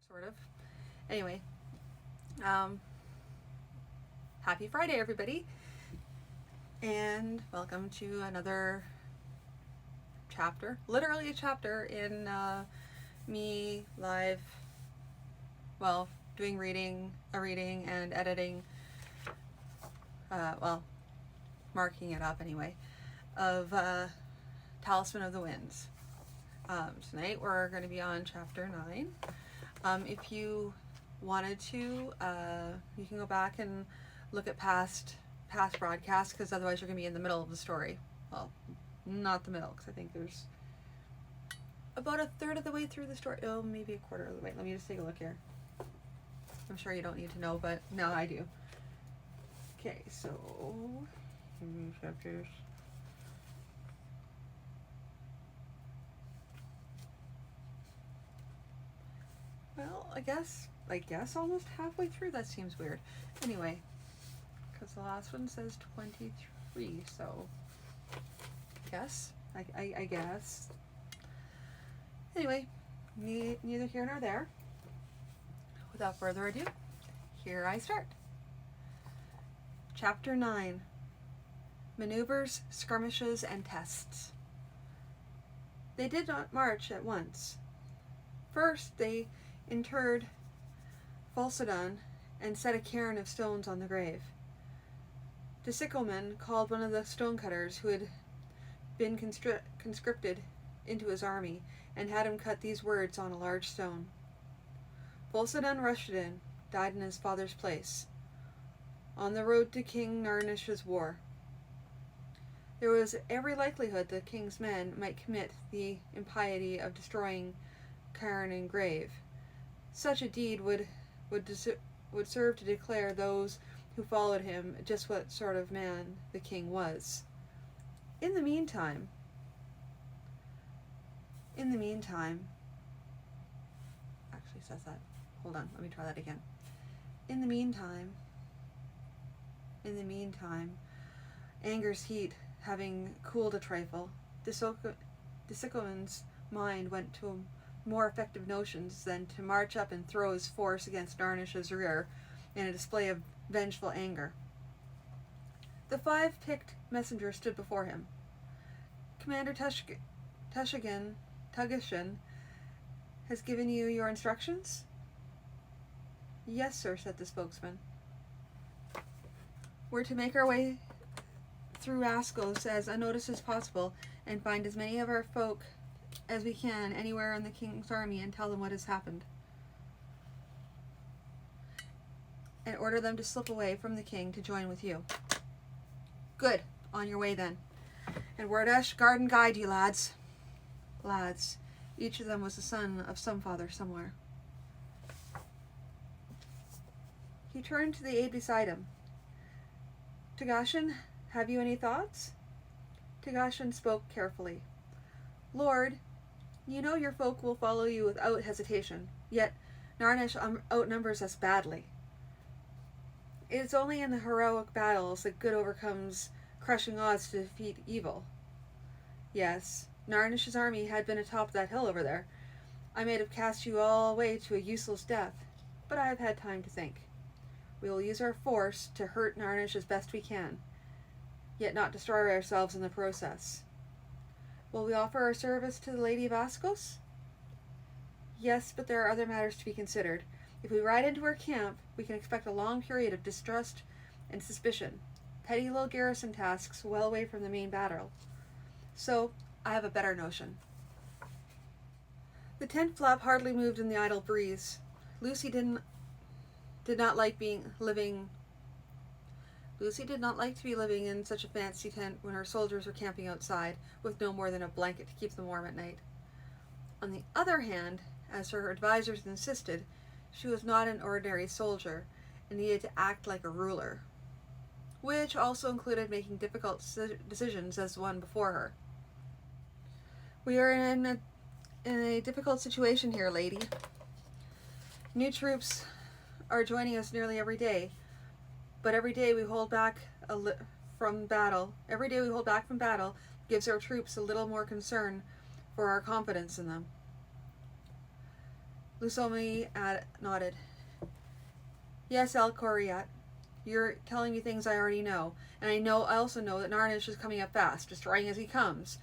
sort of. Anyway, happy Friday, everybody, and welcome to another chapter, literally a chapter in me live, doing a reading and editing, marking it up anyway, of Talisman of the Winds. Tonight we're going to be on chapter 9. If you wanted to, you can go back and look at past broadcasts, because otherwise you're going to be in the middle of the story. Well, not the middle, because I think there's about a third of the way through the story. Oh, maybe a quarter of the way. Let me just take a look here. I'm sure you don't need to know, but now I do. Okay, so chapters. Well, I guess almost halfway through. That seems weird. Anyway, because the last one says 23, so I guess. Anyway, neither here nor there. Without further ado, here I start. Chapter 9. Maneuvers, Skirmishes, and Tests. They did not march at once. First, they interred Falsadon and set a cairn of stones on the grave. The sickleman called one of the stonecutters who had been conscripted into his army and had him cut these words on a large stone. Falsadon Rushdin died in his father's place, on the road to King Narnish's war. There was every likelihood the king's men might commit the impiety of destroying cairn and grave. Such a deed would serve to declare those who followed him just what sort of man the king was. In the meantime, actually says that. Hold on, let me try that again. In the meantime, anger's heat having cooled a trifle, the sickleman's mind went to more effective notions than to march up and throw his force against Narnish's rear in a display of vengeful anger. The 5 picked messengers stood before him. Commander Tugashan has given you your instructions? Yes, sir, said the spokesman. We're to make our way through Ascos as unnoticed as possible and find as many of our folk as we can anywhere in the king's army and tell them what has happened. And order them to slip away from the king to join with you. Good. On your way then. And Wardash guard and guide you, lads. Lads. Each of them was the son of some father somewhere. He turned to the aide beside him. Tugashan, have you any thoughts? Tugashan spoke carefully. Lord, you know your folk will follow you without hesitation, yet Narnish outnumbers us badly. It is only in the heroic battles that good overcomes crushing odds to defeat evil. Yes, Narnish's army had been atop that hill over there. I might have cast you all away to a useless death, but I have had time to think. We will use our force to hurt Narnish as best we can, yet not destroy ourselves in the process. Will we offer our service to the Lady of Ascos? Yes, but there are other matters to be considered. If we ride into her camp, we can expect a long period of distrust and suspicion, petty little garrison tasks well away from the main battle. So, I have a better notion. The tent flap hardly moved in the idle breeze. Lucy did not like to be living in such a fancy tent when her soldiers were camping outside, with no more than a blanket to keep them warm at night. On the other hand, as her advisors insisted, she was not an ordinary soldier and needed to act like a ruler, which also included making difficult decisions as the one before her. We are in a difficult situation here, lady. New troops are joining us nearly every day, but every day we hold back from battle gives our troops a little more concern for our confidence in them. Lusomi nodded. Yes, El Coriat. You're telling me things I already know, and I also know that Narnish is coming up fast, destroying as he comes,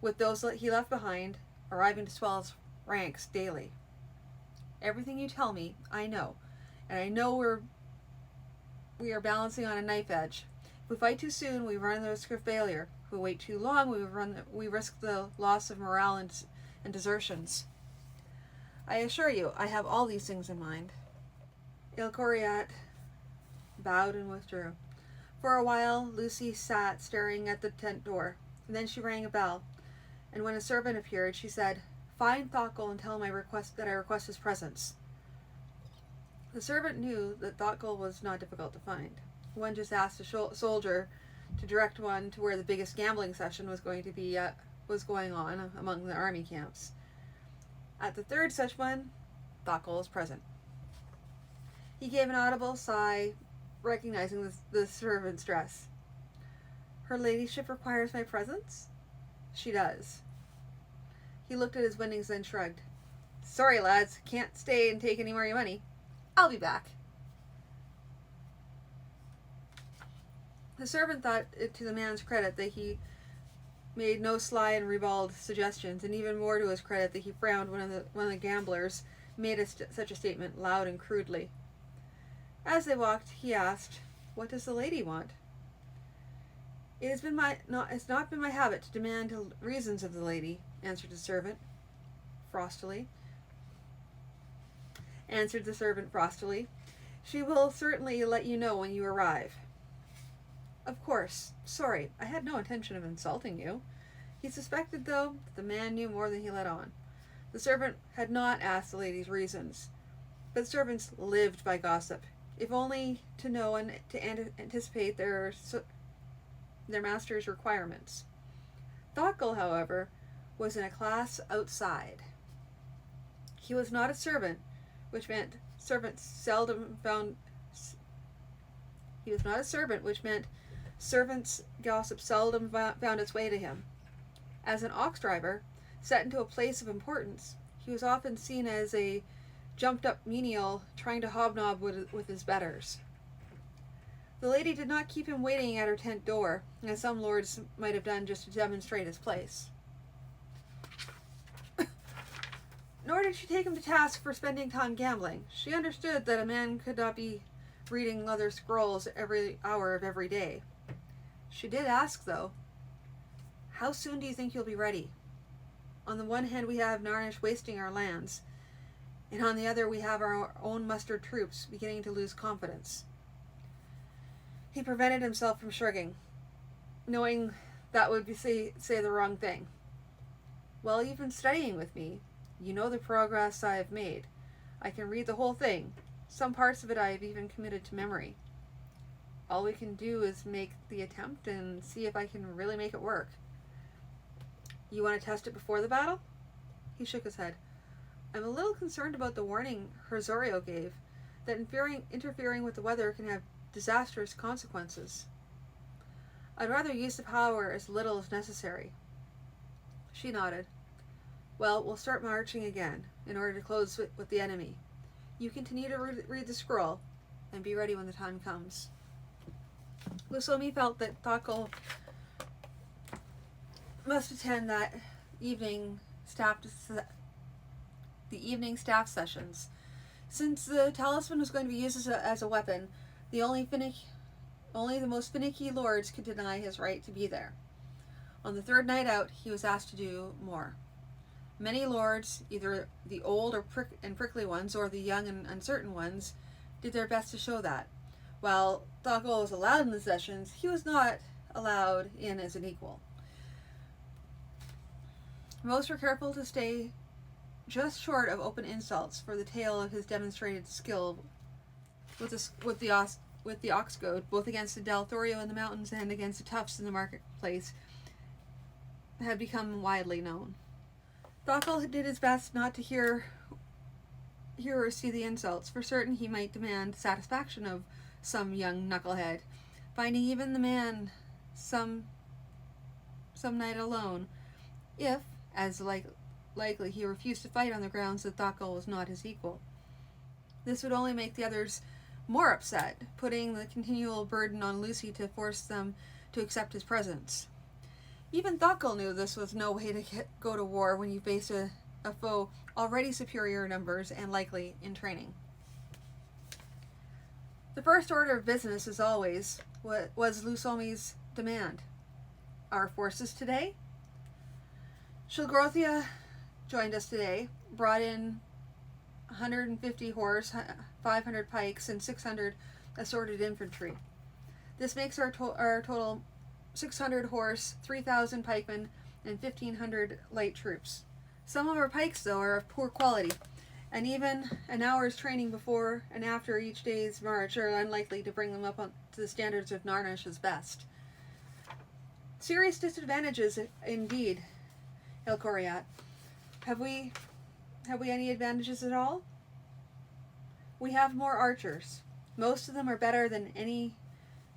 with those that he left behind, arriving to swell his ranks daily. Everything you tell me, I know, and I know we are balancing on a knife edge. If we fight too soon, we run the risk of failure. If we wait too long, we risk the loss of morale and desertions. I assure you, I have all these things in mind. Il Coriat bowed and withdrew. For a while, Lucy sat staring at the tent door, and then she rang a bell, and when a servant appeared, she said, "Find Thokkel and tell him that I request his presence." The servant knew that Thokkel was not difficult to find. One just asked a soldier to direct one to where the biggest gambling session was going on among the army camps. At the third such one, Thokkel was present. He gave an audible sigh, recognizing the servant's dress. "Her ladyship requires my presence?" "She does." He looked at his winnings, then shrugged. "Sorry, lads, can't stay and take any more of your money. I'll be back." The servant thought it to the man's credit that he made no sly and ribald suggestions, and even more to his credit that he frowned when the gamblers made such a statement loud and crudely. As they walked, he asked, "What does the lady want?" It's not been my habit to demand reasons of the lady," answered the servant frostily. "She will certainly let you know when you arrive." "Of course. Sorry, I had no intention of insulting you." He suspected, though, that the man knew more than he let on. The servant had not asked the lady's reasons, but servants lived by gossip, if only to know and to anticipate their master's requirements. Thokkel, however, was in a class outside. He was not a servant, which meant servants gossip seldom found its way to him. As an ox driver, set into a place of importance, he was often seen as a jumped-up menial trying to hobnob with his betters. The lady did not keep him waiting at her tent door, as some lords might have done just to demonstrate his place. Nor did she take him to task for spending time gambling. She understood that a man could not be reading leather scrolls every hour of every day. She did ask, though, "How soon do you think you'll be ready? On the one hand, we have Narnish wasting our lands, and on the other, we have our own mustered troops beginning to lose confidence." He prevented himself from shrugging, knowing that would say the wrong thing. "Well, you've been studying with me. You know the progress I have made. I can read the whole thing. Some parts of it I have even committed to memory. All we can do is make the attempt and see if I can really make it work." "You want to test it before the battle?" He shook his head. "I'm a little concerned about the warning Herzorio gave, that interfering with the weather can have disastrous consequences. I'd rather use the power as little as necessary." She nodded. "Well, we'll start marching again, in order to close with the enemy. You continue to read the scroll, and be ready when the time comes." Lusomi felt that Thokkel must attend the evening staff sessions. Since the talisman was going to be used as a weapon, only the most finicky lords could deny his right to be there. On the third night out, he was asked to do more. Many lords, either the old and prickly ones or the young and uncertain ones, did their best to show that. While Thokkel was allowed in the sessions, he was not allowed in as an equal. Most were careful to stay just short of open insults for the tale of his demonstrated skill with the ox goad, both against the Delthorio in the mountains and against the toughs in the marketplace, had become widely known. Thokkel did his best not to hear or see the insults. For certain, he might demand satisfaction of some young knucklehead, finding even the man some night alone, if, as likely he refused to fight on the grounds that Thakal was not his equal. This would only make the others more upset, putting the continual burden on Lucy to force them to accept his presence. Even Thakal knew this was no way to go to war when you faced a foe already superior in numbers and likely in training. The first order of business, as always, was Lusomi's demand. Our forces today? Shilgrothia joined us today, brought in 150 horse, 500 pikes, and 600 assorted infantry. This makes our total 600 horse, 3,000 pikemen, and 1,500 light troops. Some of our pikes, though, are of poor quality, and even an hour's training before and after each day's march are unlikely to bring them up to the standards of Narnish's best. Serious disadvantages, indeed, Elcoriat. Have we any advantages at all? We have more archers. Most of them are better than any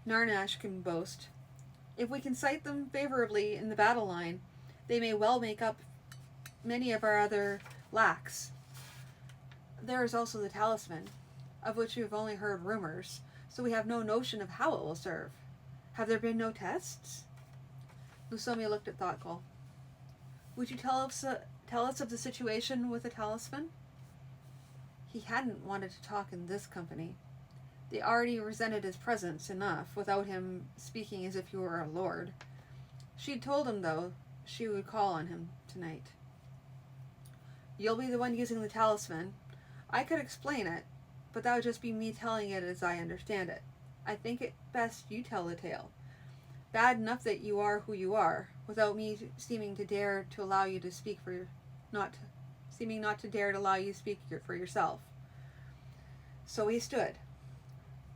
Narnash can boast. If we can sight them favorably in the battle line, they may well make up many of our other lacks. There is also the Talisman, of which we have only heard rumors, so we have no notion of how it will serve. Have there been no tests? Lusomi looked at Thoughtful. Would you tell us of the situation with the Talisman? He hadn't wanted to talk in this company. They already resented his presence enough without him speaking as if he were a lord. She'd told him, though, she would call on him tonight. You'll be the one using the Talisman. I could explain it, but that would just be me telling it as I understand it. I think it best you tell the tale. Bad enough that you are who you are, without me seeming to dare to allow you to speak not to dare to allow you to speak for yourself. So he stood,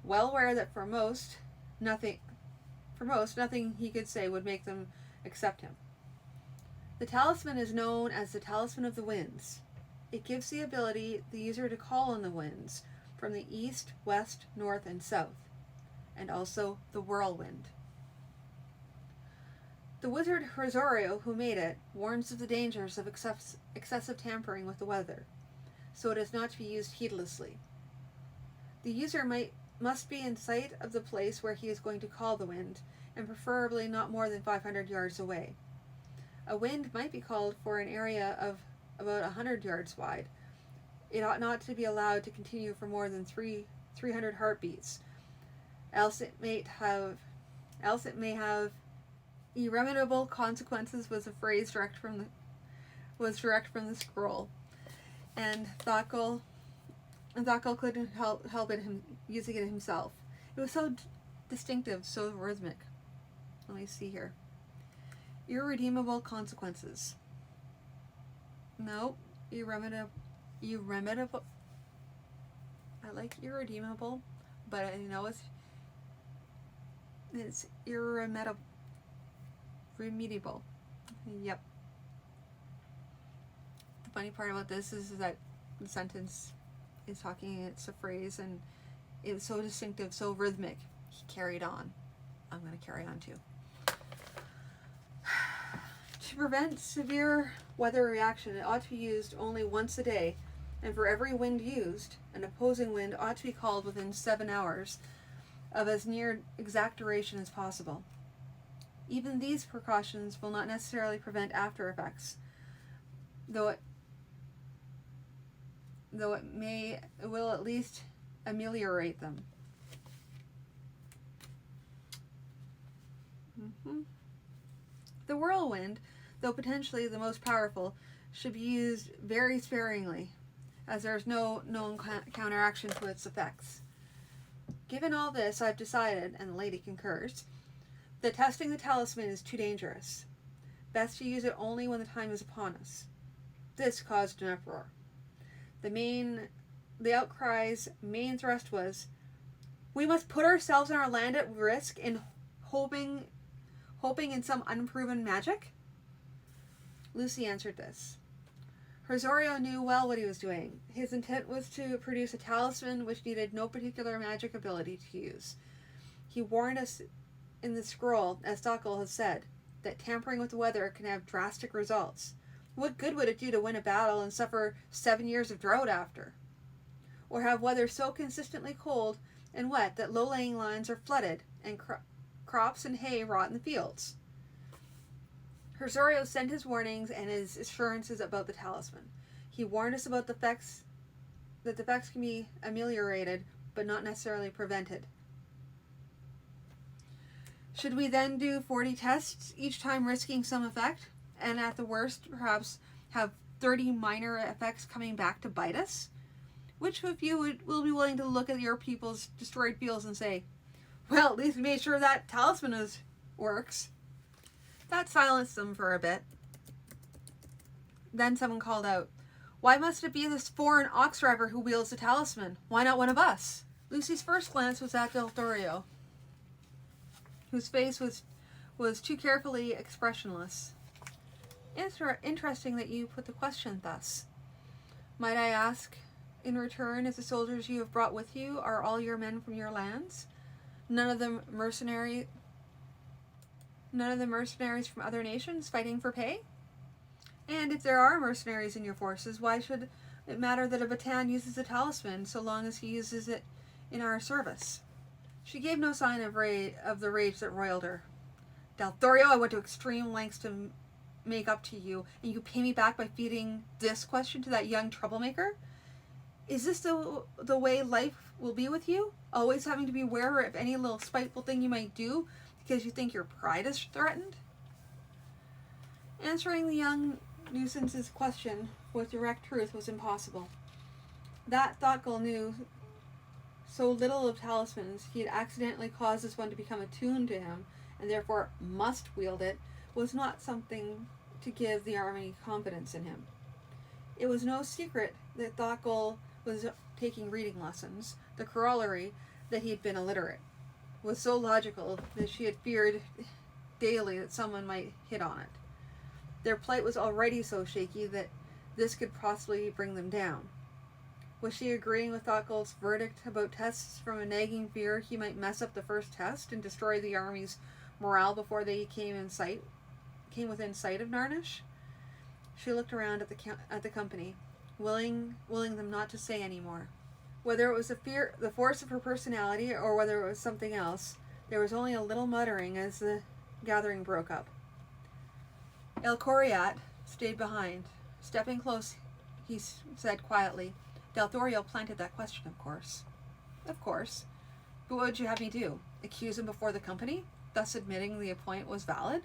well aware that for most nothing he could say would make them accept him. The Talisman is known as the Talisman of the Winds. It gives the ability the user to call on the winds from the east, west, north, and south, and also the whirlwind. The wizard Rosario, who made it, warns of the dangers of excessive tampering with the weather, so it is not to be used heedlessly. The user must be in sight of the place where he is going to call the wind, and preferably not more than 500 yards away. A wind might be called for an area of about 100 yards wide. It ought not to be allowed to continue for more than 300 heartbeats, else it may have irremediable consequences. Was a phrase direct from the scroll, and Thakal couldn't help it using it himself. It was so distinctive, so rhythmic. Let me see here. Irredeemable consequences. No, irremediable. I like irredeemable, but I know it's irremediable. Remediable. Yep. The funny part about this is that the sentence is talking, it's a phrase, and it was so distinctive, so rhythmic. He carried on. I'm going to carry on too. To prevent severe weather reaction, it ought to be used only once a day, and for every wind used, an opposing wind ought to be called within 7 hours of as near exact duration as possible. Even these precautions will not necessarily prevent after effects, though it will at least ameliorate them. The whirlwind, though potentially the most powerful, should be used very sparingly, as there is no known counteraction to its effects. Given all this, I've decided, and the lady concurs, that testing the talisman is too dangerous. Best to use it only when the time is upon us. This caused an uproar. The outcry's main thrust was, we must put ourselves and our land at risk in hoping in some unproven magic? Lucy answered this. Rosario knew well what he was doing. His intent was to produce a talisman which needed no particular magic ability to use. He warned us in the scroll, as Dakel has said, that tampering with the weather can have drastic results. What good would it do to win a battle and suffer 7 years of drought after? Or have weather so consistently cold and wet that low-lying lands are flooded and crops and hay rot in the fields? Herzorio sent his warnings and his assurances about the talisman. He warned us about the effects can be ameliorated, but not necessarily prevented. Should we then do 40 tests, each time risking some effect, and at the worst, perhaps have 30 minor effects coming back to bite us? Which of you will be willing to look at your people's destroyed fields and say, well, at least we made sure that talisman works? That silenced them for a bit. Then someone called out, why must it be this foreign ox driver who wields the talisman? Why not one of us? Lucy's first glance was at Del Torio, whose face was too carefully expressionless. Interesting that you put the question thus. Might I ask, in return, if the soldiers you have brought with you are all your men from your lands? None of them mercenaries from other nations fighting for pay? And if there are mercenaries in your forces, why should it matter that a Bataan uses a talisman so long as he uses it in our service? She gave no sign of the rage that roiled her. Del Torio, I went to extreme lengths to make up to you, and you pay me back by feeding this question to that young troublemaker? Is this the way life will be with you? Always having to be aware of any little spiteful thing you might do because you think your pride is threatened? Answering the young nuisance's question with direct truth was impossible. That Thoughtful knew so little of talismans he had accidentally caused this one to become attuned to him, and therefore must wield it, was not something to give the army confidence in him. It was no secret that Thoughtful was taking reading lessons. The corollary, that he had been illiterate, was so logical that she had feared daily that someone might hit on it. Their plight was already so shaky that this could possibly bring them down. Was she agreeing with Thoughtful's verdict about tests from a nagging fear he might mess up the first test and destroy the army's morale before they came within sight of Narnish? She looked around at the company, willing them not to say any more. Whether it was the force of her personality, or whether it was something else, there was only a little muttering as the gathering broke up. El Coriat stayed behind. Stepping close, he said quietly, Del Torio planted that question, of course. Of course. But what would you have me do? Accuse him before the company, thus admitting the point was valid?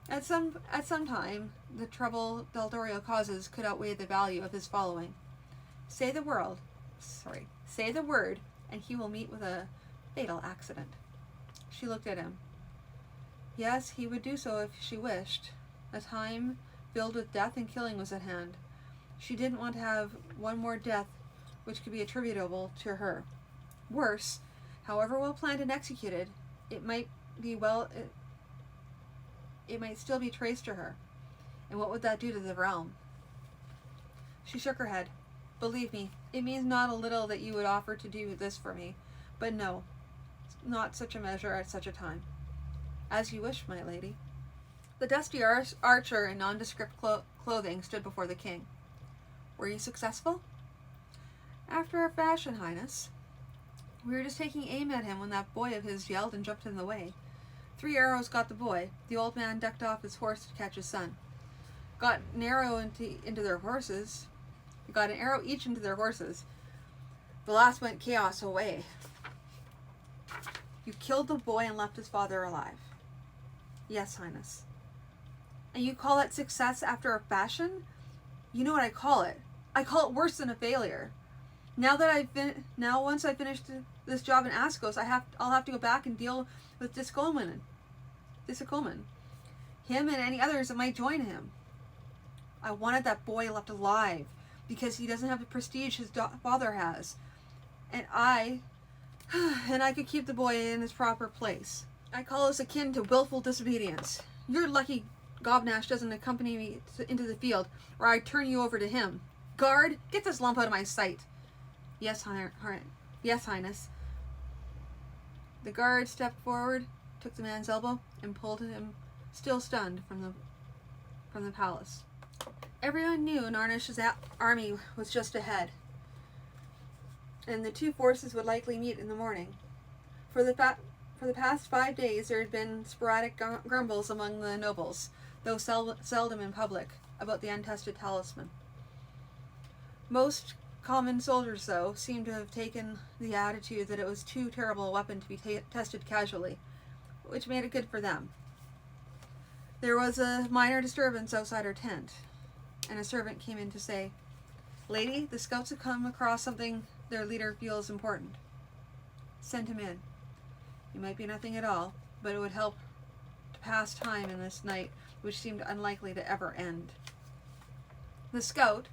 At some time, the trouble Del Torio causes could outweigh the value of his following. Say the word, and he will meet with a fatal accident. She looked at him. Yes, he would do so if she wished. A time filled with death and killing was at hand. She didn't want to have one more death which could be attributable to her. Worse, however well planned and executed, it might still be traced to her. And what would that do to the realm? She shook her head. Believe me, it means not a little that you would offer to do this for me, but no, not such a measure at such a time. As you wish, my lady. The dusty archer in nondescript clothing stood before the king. Were you successful? After a fashion, Highness. We were just taking aim at him when that boy of his yelled and jumped in the way. 3 arrows got the boy. The old man ducked off his horse to catch his son. Got an arrow into their horses. We got an arrow each into their horses. The last went chaos away. You killed the boy and left his father alive. Yes, Highness. And you call that success after a fashion? You know what I call it. I call it worse than a failure. Once I finished this job in Ascos, I'll have to go back and deal with Discoman. Him and any others that might join him. I wanted that boy left alive because he doesn't have the prestige his father has, and I could keep the boy in his proper place. I call this akin to willful disobedience. You're lucky Gobnash doesn't accompany me into the field, or I turn you over to him. Guard, get this lump out of my sight. Yes, Highness. The guard stepped forward, took the man's elbow, and pulled him, still stunned, from the palace. Everyone knew Narnish's army was just ahead, and the two forces would likely meet in the morning. For the past 5 days, there had been sporadic grumbles among the nobles, though seldom in public, about the untested talisman. Most common soldiers, though, seemed to have taken the attitude that it was too terrible a weapon to be tested casually, which made it good for them. There was a minor disturbance outside her tent, and a servant came in to say, "Lady, the scouts have come across something their leader feels important. Send him in. It might be nothing at all, but it would help to pass time in this night, which seemed unlikely to ever end." The scout,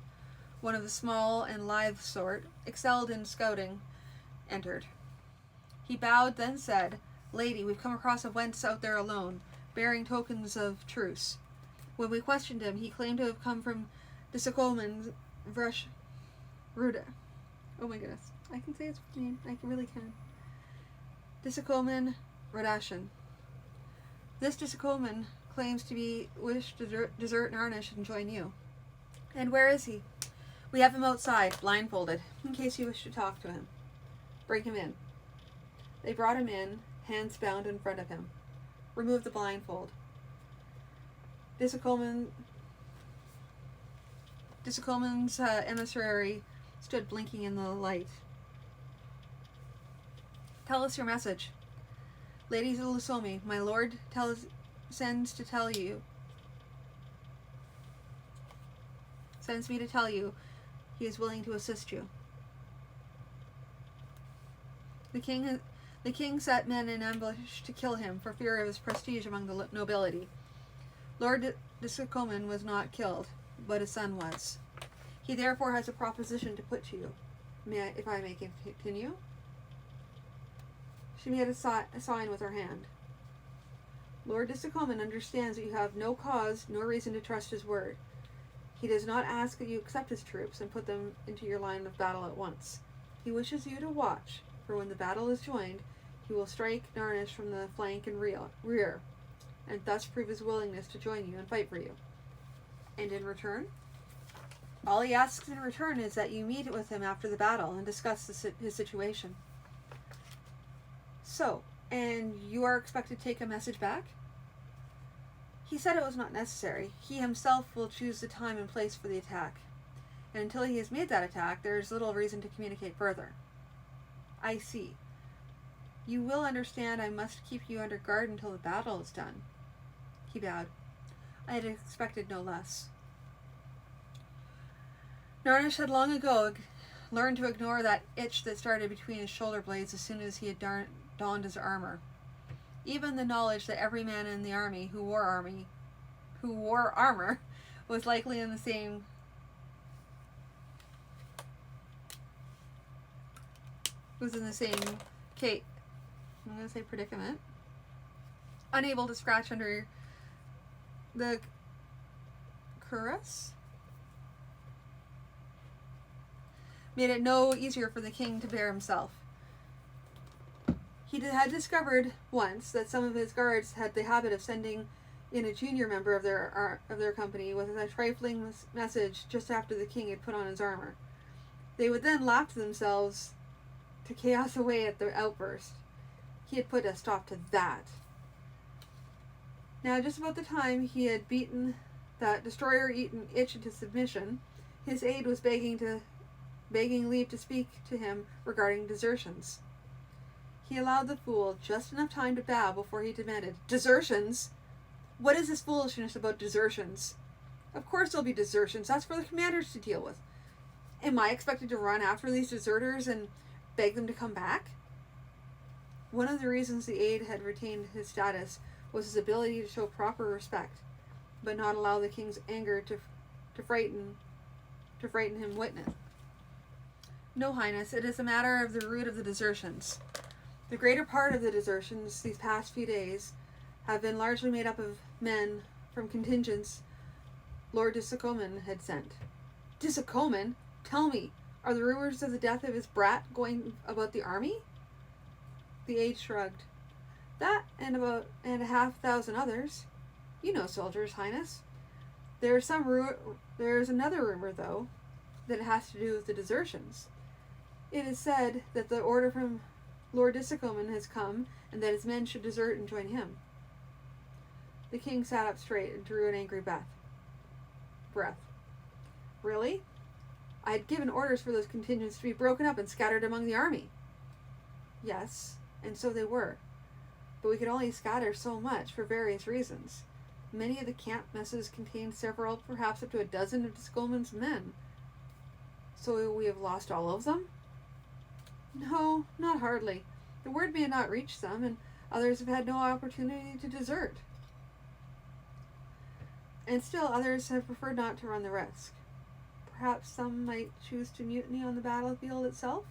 one of the small and lithe sort, excelled in scouting, entered. He bowed, then said, "Lady, we've come across a wench out there alone, bearing tokens of truce. When we questioned him, he claimed to have come from Discoman Ruda. Oh my goodness, I can say its name. I really can. Discoman Radashan. This Discoman claims to wish to desert Narnish and join you. And where is he? We have him outside, blindfolded, in case you wish to talk to him. Bring him in." They brought him in, hands bound in front of him. Remove the blindfold. Discoman's emissary stood blinking in the light. "Tell us your message." "Lady Zulusomi, my lord sends me to tell you he is willing to assist you." The king set men in ambush to kill him for fear of his prestige among the nobility. Lord Discoman was not killed, but his son was. He therefore has a proposition to put to you. If I may continue? She made a sign with her hand. "Lord Discoman understands that you have no cause nor reason to trust his word. He does not ask that you accept his troops and put them into your line of battle at once. He wishes you to watch, for when the battle is joined, he will strike Narnish from the flank and rear, and thus prove his willingness to join you and fight for you. And in return? All he asks in return is that you meet with him after the battle and discuss his situation." "So, and you are expected to take a message back?" "He said it was not necessary. He himself will choose the time and place for the attack. And until he has made that attack, there is little reason to communicate further." "I see. You will understand I must keep you under guard until the battle is done." He bowed. "I had expected no less." Narnish had long ago learned to ignore that itch that started between his shoulder blades as soon as he had donned his armor. Even the knowledge that every man in the army who wore armor was likely in the same predicament, unable to scratch under the cuirass, made it no easier for the king to bear himself. He had discovered once that some of his guards had the habit of sending in a junior member of their company with a trifling message just after the king had put on his armor. They would then laugh to themselves to chaos away at the outburst. He had put a stop to that. Now, just about the time he had beaten that destroyer-eaten itch into submission, his aide was begging leave to speak to him regarding desertions. He allowed the fool just enough time to bow before he demanded, "Desertions? What is this foolishness about desertions? Of course there'll be desertions. That's for the commanders to deal with. Am I expected to run after these deserters and beg them to come back?" One of the reasons the aide had retained his status was his ability to show proper respect, but not allow the king's anger to frighten him witness. "No, Highness, it is a matter of the root of the desertions. The greater part of the desertions these past few days have been largely made up of men from contingents Lord Discoman had sent." "Discoman? Tell me, are the rumors of the death of his brat going about the army?" The aide shrugged. "That and a 1,000 others. You know soldiers, Highness. There's another rumor, though, that has to do with the desertions. It is said that the order from Lord Disicomon has come, and that his men should desert and join him. The king sat up straight and drew an angry breath. Really? I had given orders for those contingents to be broken up and scattered among the army. Yes, and so they were. But we could only scatter so much for various reasons. Many of the camp messes contained several, perhaps up to a dozen of Discomon's men. So we have lost all of them? No, not hardly. The word may not reach some, and others have had no opportunity to desert. And still others have preferred not to run the risk. Perhaps some might choose to mutiny on the battlefield itself?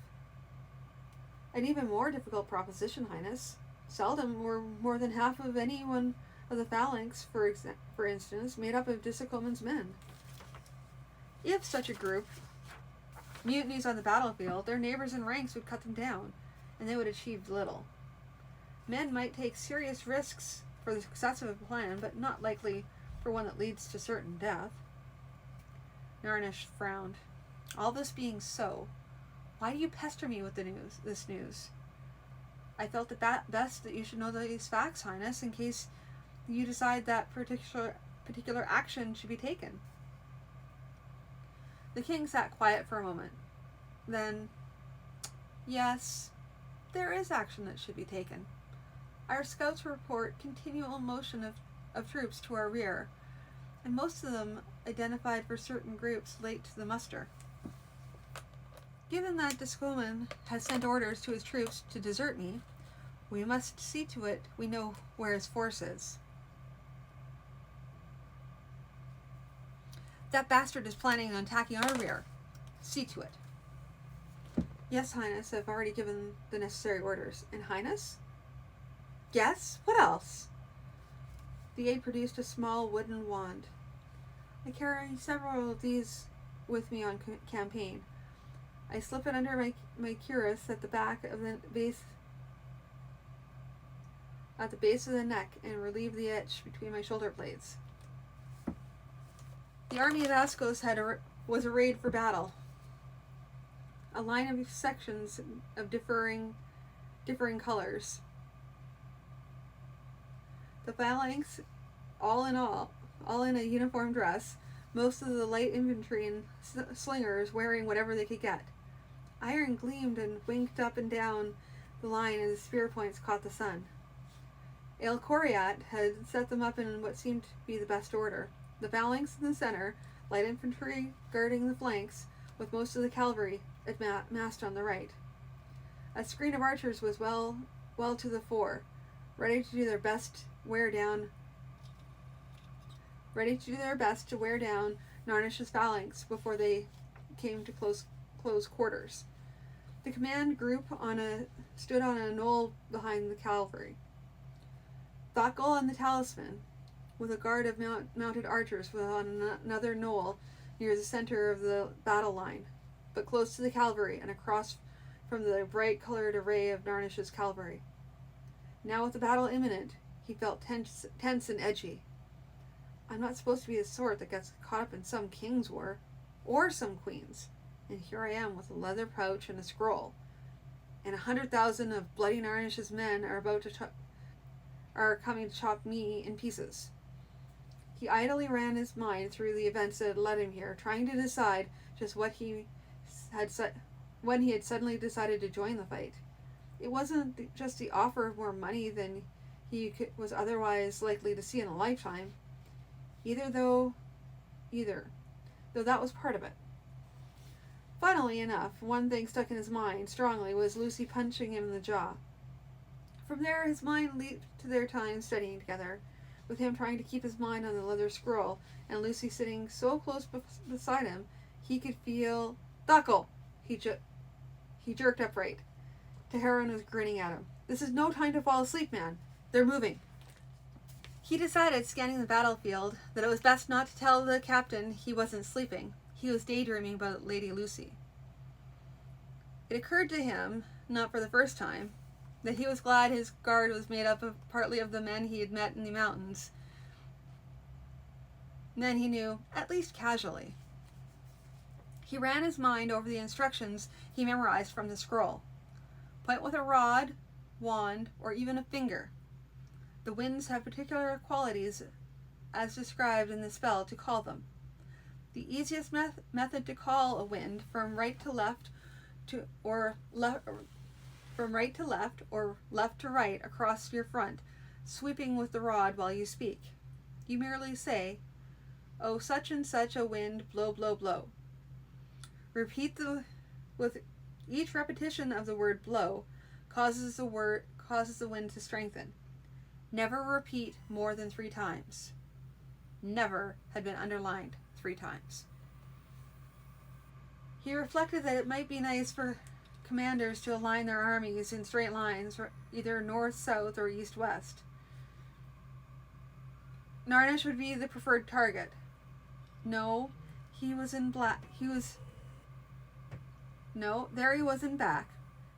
An even more difficult proposition, Highness. Seldom were more than half of any one of the phalanx, for instance, made up of Discomon's men. If such a group mutinies on the battlefield, their neighbors in ranks would cut them down, and they would achieve little. Men might take serious risks for the success of a plan, but not likely for one that leads to certain death. Narnish frowned. All this being so, why do you pester me with this news? I felt it best that you should know these facts, Highness, in case you decide that particular action should be taken. The king sat quiet for a moment. Then, yes, there is action that should be taken. Our scouts report continual motion of troops to our rear, and most of them identified for certain groups late to the muster. Given that Discomon has sent orders to his troops to desert me, we must see to it we know where his force is. That bastard is planning on attacking our rear. See to it. Yes, Highness, I've already given the necessary orders. And Highness? Yes? What else? The aide produced a small wooden wand. I carry several of these with me on campaign. I slip it under my cuirass at the back of the base of the neck and relieve the itch between my shoulder blades. The army of Ascos was arrayed for battle. A line of sections of differing colors. The phalanx, all in a uniform dress, most of the light infantry and slingers wearing whatever they could get. Iron gleamed and winked up and down the line as the spear points caught the sun. El Coriat had set them up in what seemed to be the best order. The phalanx in the center, light infantry guarding the flanks, with most of the cavalry massed on the right. A screen of archers was well to the fore, ready to do their best to wear down Narnish's phalanx before they came to close quarters. The command group stood on a knoll behind the cavalry. Thakal and the Talisman, with a guard of mounted archers, was on another knoll near the center of the battle line, but close to the cavalry and across from the bright-colored array of Narnish's cavalry. Now with the battle imminent, he felt tense and edgy. I'm not supposed to be the sort that gets caught up in some king's war, or some queen's, and here I am with a leather pouch and a scroll, and 100,000 of bloody Narnish's men are coming to chop me in pieces. He idly ran his mind through the events that had led him here, trying to decide just when he had suddenly decided to join the fight. It wasn't just the offer of more money than he was otherwise likely to see in a lifetime. Though that was part of it. Funnily enough, one thing stuck in his mind strongly was Lucy punching him in the jaw. From there, his mind leaped to their time studying together, with him trying to keep his mind on the leather scroll, and Lucy sitting so close beside him he could feel... Thakal! He jerked upright. Teheran was grinning at him. This is no time to fall asleep, man. They're moving. He decided, scanning the battlefield, that it was best not to tell the captain he wasn't sleeping. He was daydreaming about Lady Lucy. It occurred to him, not for the first time, that he was glad his guard was made up partly of the men he had met in the mountains. Then he knew, at least casually. He ran his mind over the instructions he memorized from the scroll. Point with a rod, wand, or even a finger. The winds have particular qualities as described in the spell to call them. The easiest method to call a wind from right to left or left to right across your front, sweeping with the rod while you speak. You merely say, "Oh, such and such a wind, blow, blow, blow." With each repetition of the word blow causes the wind to strengthen. Never repeat more than 3 times. Never had been underlined 3 times. He reflected that it might be nice for commanders to align their armies in straight lines, either north-south or east-west. Narnish would be the preferred target. No, there he was in back,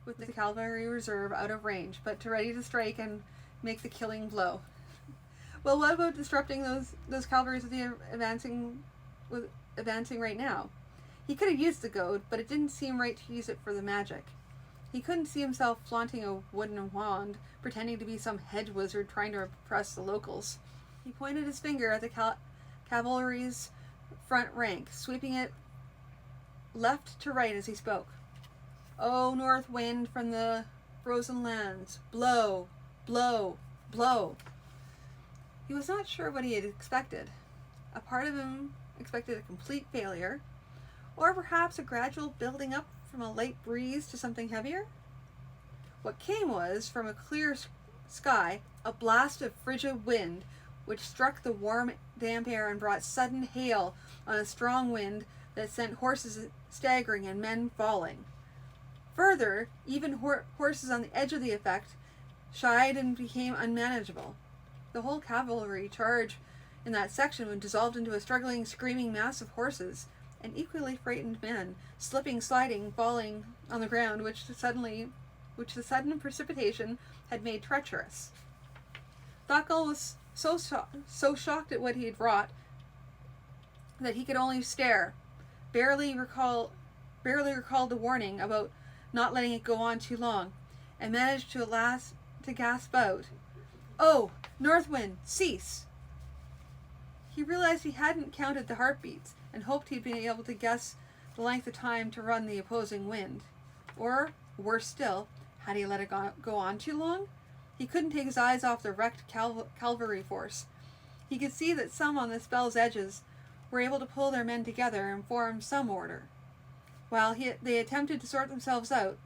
with the cavalry reserve out of range, but ready to strike and make the killing blow. Well, what about disrupting those cavalries advancing right now? He could have used the goad, but it didn't seem right to use it for the magic. He couldn't see himself flaunting a wooden wand, pretending to be some hedge wizard trying to impress the locals. He pointed his finger at the cavalry's front rank, sweeping it left to right as he spoke. "Oh, north wind from the frozen lands, blow, blow, blow." He was not sure what he had expected. A part of him expected a complete failure, or perhaps a gradual building up from a light breeze to something heavier. What came was, from a clear sky, a blast of frigid wind, which struck the warm, damp air and brought sudden hail on a strong wind that sent horses staggering and men falling. Further, even horses on the edge of the effect shied and became unmanageable. The whole cavalry charge in that section would dissolve into a struggling, screaming mass of horses and equally frightened men, slipping, sliding, falling on the ground, which the sudden precipitation had made treacherous. Thakal was so shocked at what he had wrought that he could only stare, barely recalled the warning about not letting it go on too long, and managed to gasp out, "Oh, Northwind, cease!" He realized he hadn't counted the heartbeats, and hoped he'd been able to guess the length of time to run the opposing wind. Or, worse still, had he let it go on too long? He couldn't take his eyes off the wrecked cavalry force. He could see that some on the spell's edges were able to pull their men together and form some order. While they attempted to sort themselves out,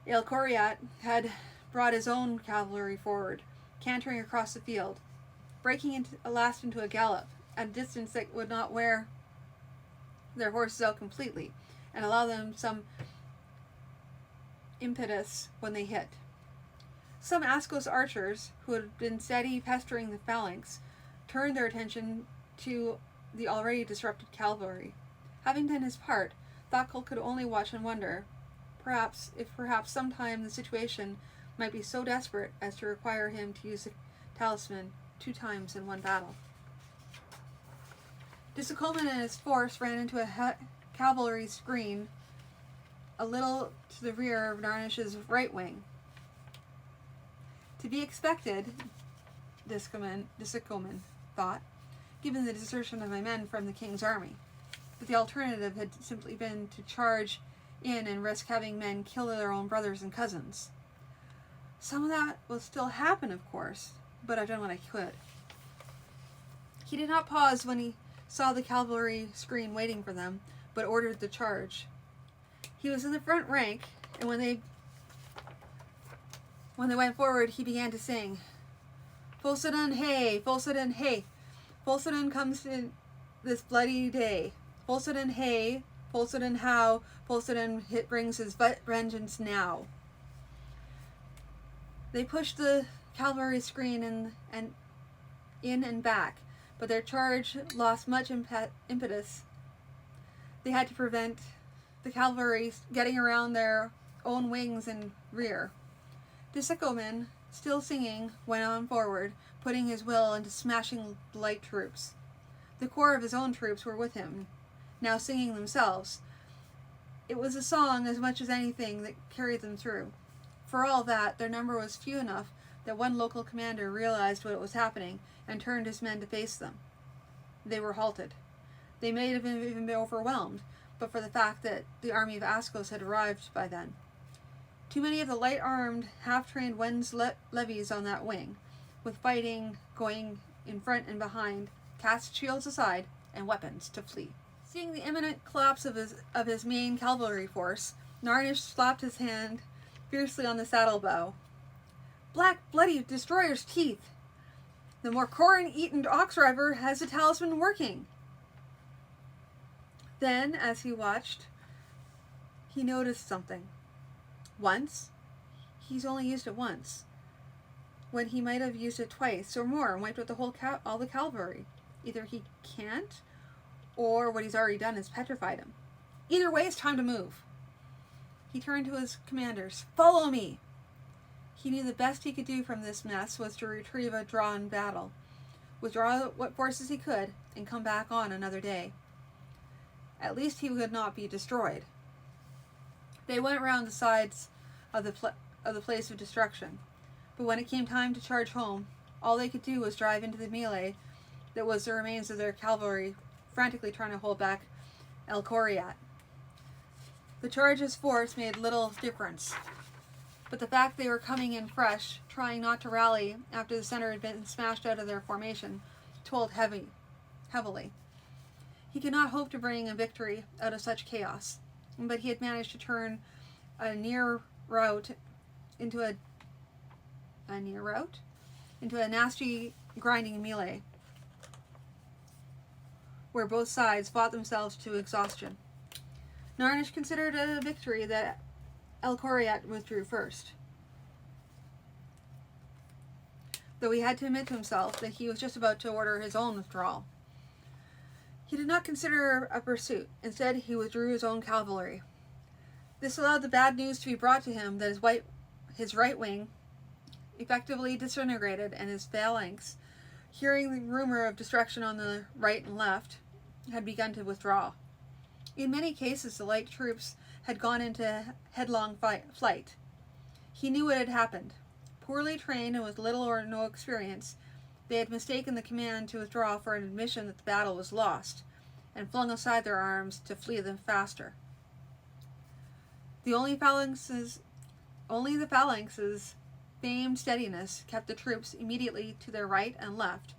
El Coriat had brought his own cavalry forward, cantering across the field, breaking into a gallop at a distance that would not wear their horses out completely and allow them some impetus when they hit. Some Ascos archers, who had been steady pestering the phalanx, turned their attention to the already disrupted cavalry. Having done his part, Thakal could only watch and wonder, perhaps sometime the situation might be so desperate as to require him to use the talisman 2 times in one battle. Disikomen and his force ran into a cavalry screen a little to the rear of Narnish's right wing. To be expected, Disikomen thought, given the desertion of my men from the king's army. But the alternative had simply been to charge in and risk having men kill their own brothers and cousins. Some of that will still happen, of course, but I've done what I could. He did not pause when he saw the cavalry screen waiting for them, but ordered the charge. He was in the front rank, and when they went forward, he began to sing, "Folsadun hey, Folsadun hey, Folsadun comes in this bloody day. Folsadun hey, Folsadun how, Folsadun brings his vengeance now." They pushed the cavalry screen in and back, but their charge lost much impetus. They had to prevent the cavalry getting around their own wings and rear. Disikomen, still singing, went on forward, putting his will into smashing the light troops. The core of his own troops were with him, now singing themselves. It was a song as much as anything that carried them through. For all that, their number was few enough that one local commander realized what was happening and turned his men to face them. They were halted. They may have even been overwhelmed, but for the fact that the army of Ascos had arrived by then. Too many of the light-armed, half-trained Wend's levies on that wing, with fighting going in front and behind, cast shields aside and weapons to flee. Seeing the imminent collapse of his main cavalry force, Narnish slapped his hand fiercely on the saddle bow. Black, bloody destroyer's teeth! The more Corin-eaten ox driver has the talisman working! Then, as he watched, he noticed something. Once? He's only used it once, when he might have used it twice or more and wiped out all the cavalry. Either he can't, or what he's already done is petrified him. Either way, it's time to move. He turned to his commanders. Follow me! He knew the best he could do from this mess was to retrieve a drawn battle, withdraw what forces he could, and come back on another day. At least he would not be destroyed. They went around the sides of the place of destruction, but when it came time to charge home, all they could do was drive into the melee that was the remains of their cavalry frantically trying to hold back El Coriat. The charge's force made little difference, but the fact they were coming in fresh, trying not to rally after the center had been smashed out of their formation, told heavily. He could not hope to bring a victory out of such chaos, but he had managed to turn a near rout into a nasty, grinding melee, where both sides fought themselves to exhaustion. Narnish considered it a victory that El Coriat withdrew first, though he had to admit to himself that he was just about to order his own withdrawal. He did not consider a pursuit. Instead, he withdrew his own cavalry. This allowed the bad news to be brought to him that his right wing, effectively disintegrated, and his phalanx, hearing the rumor of destruction on the right and left, had begun to withdraw. In many cases, the light troops had gone into headlong flight. He knew what had happened. Poorly trained and with little or no experience, they had mistaken the command to withdraw for an admission that the battle was lost, and flung aside their arms to flee them faster. Only the phalanx's famed steadiness kept the troops immediately to their right and left,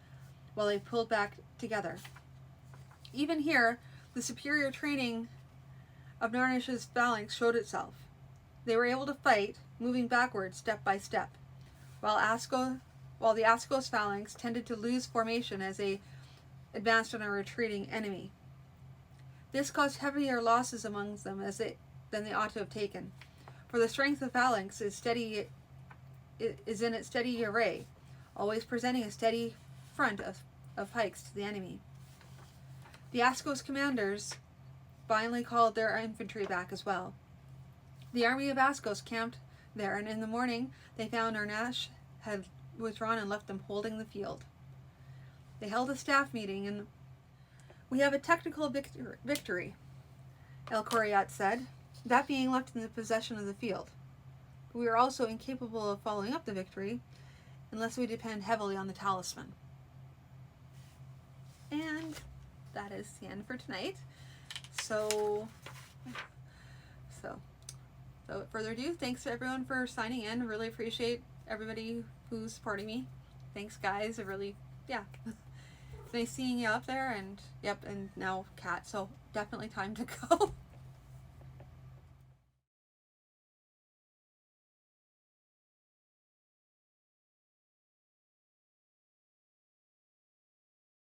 while they pulled back together. Even here, the superior training of Narnish's phalanx showed itself. They were able to fight, moving backwards step by step, while the Ascos phalanx tended to lose formation as they advanced on a retreating enemy. This caused heavier losses among them than they ought to have taken, for the strength of the phalanx is in its steady array, always presenting a steady front of pikes to the enemy. The Ascos commanders finally called their infantry back as well. The army of Ascos camped there, and in the morning they found Narnish had withdrawn and left them holding the field. They held a staff meeting, and we have a technical victory, El Coriat said, that being left in the possession of the field. But we are also incapable of following up the victory unless we depend heavily on the talisman. And that is the end for tonight. So without further ado, thanks to everyone for signing in. Really appreciate everybody who's supporting me. Thanks, guys. It's nice seeing you out there, and and now Kat, so definitely time to go.